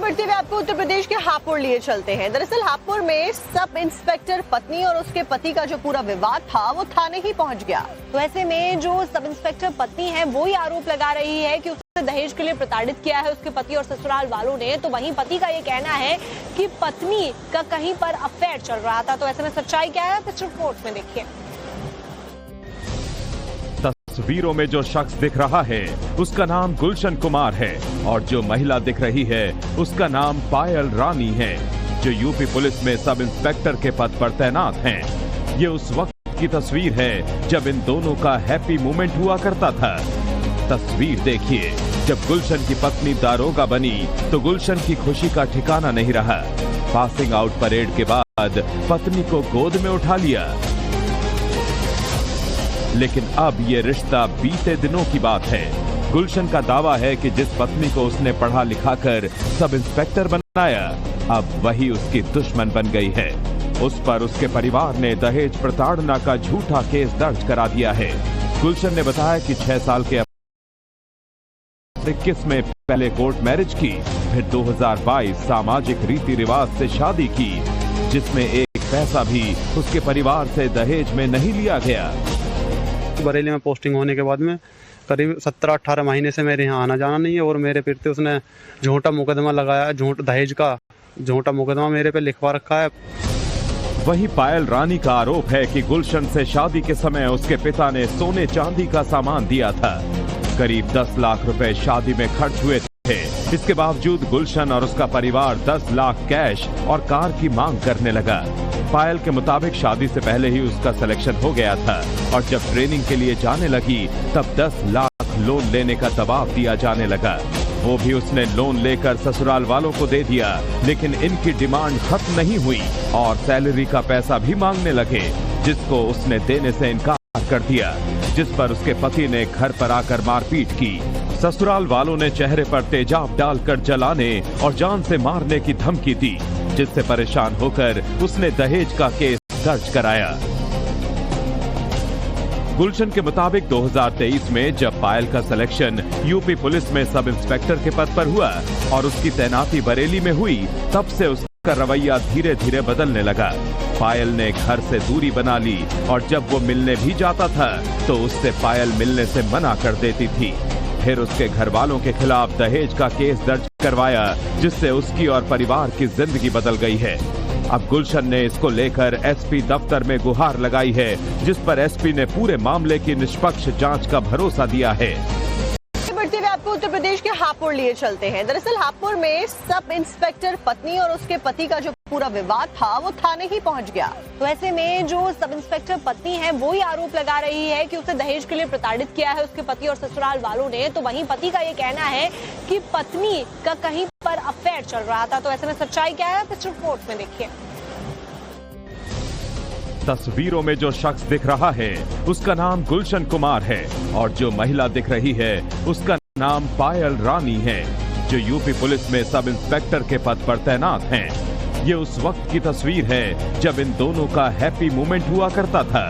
बढ़ते हुए आपको उत्तर प्रदेश के हापुड़ लिए चलते हैं। दरअसल हापुड़ में सब इंस्पेक्टर पत्नी और उसके पति का जो पूरा विवाद था वो थाने ही पहुंच गया। तो ऐसे में जो सब इंस्पेक्टर पत्नी है वो ही आरोप लगा रही है कि उसने दहेज के लिए प्रताड़ित किया है उसके पति और ससुराल वालों ने। तो वहीं पति का ये कहना है कि पत्नी का कहीं पर अफेयर चल रहा था। तो ऐसे में सच्चाई क्या है इस रिपोर्ट में देखिए। तस्वीरों में जो शख्स दिख रहा है उसका नाम गुलशन कुमार है और जो महिला दिख रही है उसका नाम पायल रानी है, जो यूपी पुलिस में सब इंस्पेक्टर के पद पर तैनात हैं। ये उस वक्त की तस्वीर है जब इन दोनों का हैप्पी मोमेंट हुआ करता था। तस्वीर देखिए, जब गुलशन की पत्नी दारोगा बनी तो गुलशन की खुशी का ठिकाना नहीं रहा। पासिंग आउट परेड के बाद पत्नी को गोद में उठा लिया, लेकिन अब ये रिश्ता बीते दिनों की बात है। गुलशन का दावा है कि जिस पत्नी को उसने पढ़ा लिखा कर सब इंस्पेक्टर बनाया, अब वही उसकी दुश्मन बन गई है। उस पर उसके परिवार ने दहेज प्रताड़ना का झूठा केस दर्ज करा दिया है। गुलशन ने बताया कि 6 साल के 21 में पहले कोर्ट मैरिज की, फिर 2022 सामाजिक रीति रिवाज से शादी की, जिसमें एक पैसा भी उसके परिवार से दहेज में नहीं लिया गया। बरेली में पोस्टिंग होने के बाद में करीब 17-18 महीने से मेरे यहाँ आना जाना नहीं है और मेरे पे उसने झूठा मुकदमा लगाया, दहेज का झूठा मुकदमा मेरे पे लिखवा रखा है। वहीं पायल रानी का आरोप है कि गुलशन से शादी के समय उसके पिता ने सोने चांदी का सामान दिया था। करीब 10 लाख रुपए शादी में खर्च हुए थे। इसके बावजूद गुलशन और उसका परिवार 10 लाख कैश और कार की मांग करने लगा। पायल के मुताबिक शादी से पहले ही उसका सिलेक्शन हो गया था और जब ट्रेनिंग के लिए जाने लगी तब 10 लाख लोन लेने का दबाव दिया जाने लगा। वो भी उसने लोन लेकर ससुराल वालों को दे दिया, लेकिन इनकी डिमांड खत्म नहीं हुई और सैलरी का पैसा भी मांगने लगे, जिसको उसने देने से इनकार कर दिया, जिस पर उसके पति ने घर पर आकर मारपीट की। ससुराल वालों ने चेहरे पर तेजाब डालकर जलाने और जान से मारने की धमकी दी, जिससे परेशान होकर उसने दहेज का केस दर्ज कराया। गुलशन के मुताबिक 2023 में जब पायल का सिलेक्शन यूपी पुलिस में सब इंस्पेक्टर के पद पर हुआ और उसकी तैनाती बरेली में हुई, तब से उसका रवैया धीरे धीरे बदलने लगा। पायल ने घर से दूरी बना ली और जब वो मिलने भी जाता था तो उससे पायल मिलने से मना कर देती थी। फिर उसके घर वालों के खिलाफ दहेज का केस दर्ज करवाया, जिससे उसकी और परिवार की जिंदगी बदल गई है। अब गुलशन ने इसको लेकर एसपी दफ्तर में गुहार लगाई है, जिस पर एसपी ने पूरे मामले की निष्पक्ष जांच का भरोसा दिया है। बढ़ते हुए आपको उत्तर प्रदेश के हापुड़ लिए चलते हैं। दरअसल हापुड़ में सब इंस्पेक्टर पत्नी और उसके पति का जो पूरा विवाद था वो थाने ही पहुंच गया। तो ऐसे में जो सब इंस्पेक्टर पत्नी है वो ही आरोप लगा रही है कि उसने दहेज के लिए प्रताड़ित किया है उसके पति और ससुराल वालों ने। तो वहीं पति का ये कहना है कि पत्नी का कहीं पर अफेयर चल रहा था। तो ऐसे में सच्चाई क्या है इस रिपोर्ट में देखिए। तस्वीरों में जो शख्स दिख रहा है उसका नाम गुलशन कुमार है और जो महिला दिख रही है उसका नाम पायल रानी है, जो यूपी पुलिस में सब इंस्पेक्टर के पद पर तैनात हैं। ये उस वक्त की तस्वीर है जब इन दोनों का हैप्पी मोमेंट हुआ करता था।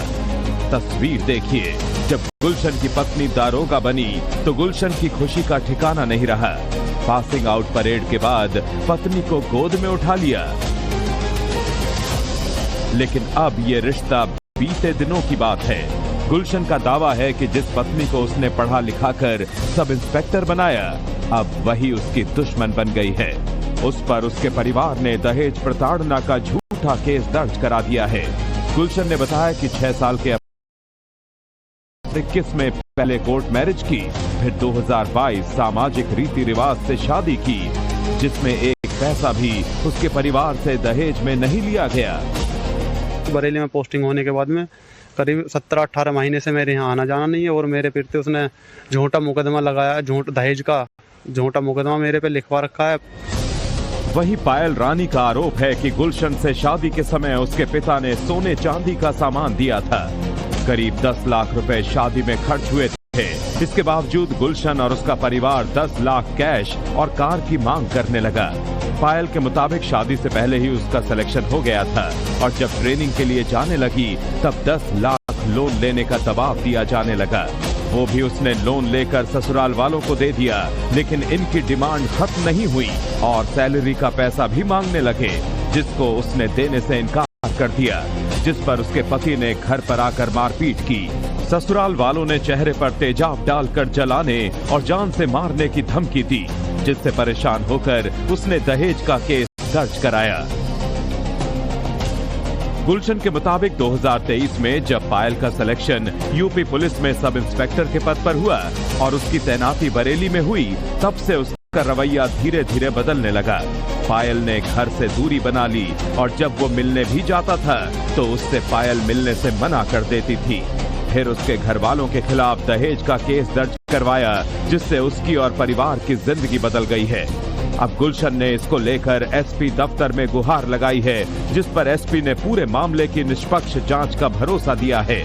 तस्वीर देखिए, जब गुलशन की पत्नी दारोगा बनी तो गुलशन की खुशी का ठिकाना नहीं रहा। पासिंग आउट परेड के बाद पत्नी को गोद में उठा लिया, लेकिन अब ये रिश्ता बीते दिनों की बात है। गुलशन का दावा है कि जिस पत्नी को उसने पढ़ा लिखा कर सब इंस्पेक्टर बनाया, अब वही उसकी दुश्मन बन गई है। उस पर उसके परिवार ने दहेज प्रताड़ना का झूठा केस दर्ज करा दिया है। गुलशन ने बताया कि 6 साल के 21 में पहले कोर्ट मैरिज की, फिर 2022 सामाजिक रीति रिवाज से शादी की, जिसमें एक पैसा भी उसके परिवार से दहेज में नहीं लिया गया। बरेली में पोस्टिंग होने के बाद में करीब 17-18 महीने से मेरे यहाँ आना जाना नहीं है और मेरे पे उसने झूठा मुकदमा लगाया, दहेज का झूठा मुकदमा मेरे पे लिखवा रखा है। वहीं पायल रानी का आरोप है कि गुलशन से शादी के समय उसके पिता ने सोने चांदी का सामान दिया था। करीब 10 लाख रुपए शादी में खर्च हुए थे। इसके बावजूद गुलशन और उसका परिवार 10 लाख कैश और कार की मांग करने लगा। पायल के मुताबिक शादी से पहले ही उसका सिलेक्शन हो गया था और जब ट्रेनिंग के लिए जाने लगी तब 10 लाख लोन लेने का दबाव दिया जाने लगा। वो भी उसने लोन लेकर ससुराल वालों को दे दिया, लेकिन इनकी डिमांड खत्म नहीं हुई और सैलरी का पैसा भी मांगने लगे, जिसको उसने देने से इनकार कर दिया, जिस पर उसके पति ने घर पर आकर मारपीट की। ससुराल वालों ने चेहरे पर तेजाब डालकर जलाने और जान से मारने की धमकी दी, जिससे परेशान होकर उसने दहेज का केस दर्ज कराया। गुलशन के मुताबिक 2023 में जब पायल का सिलेक्शन यूपी पुलिस में सब इंस्पेक्टर के पद पर हुआ और उसकी तैनाती बरेली में हुई, तब से उसका रवैया धीरे धीरे बदलने लगा। पायल ने घर से दूरी बना ली और जब वो मिलने भी जाता था तो उससे पायल मिलने से मना कर देती थी। फिर उसके घर वालों के खिलाफ दहेज का केस दर्ज करवाया, जिससे उसकी और परिवार की जिंदगी बदल गई है। अब गुलशन ने इसको लेकर एसपी दफ्तर में गुहार लगाई है, जिस पर एसपी ने पूरे मामले की निष्पक्ष जांच का भरोसा दिया है।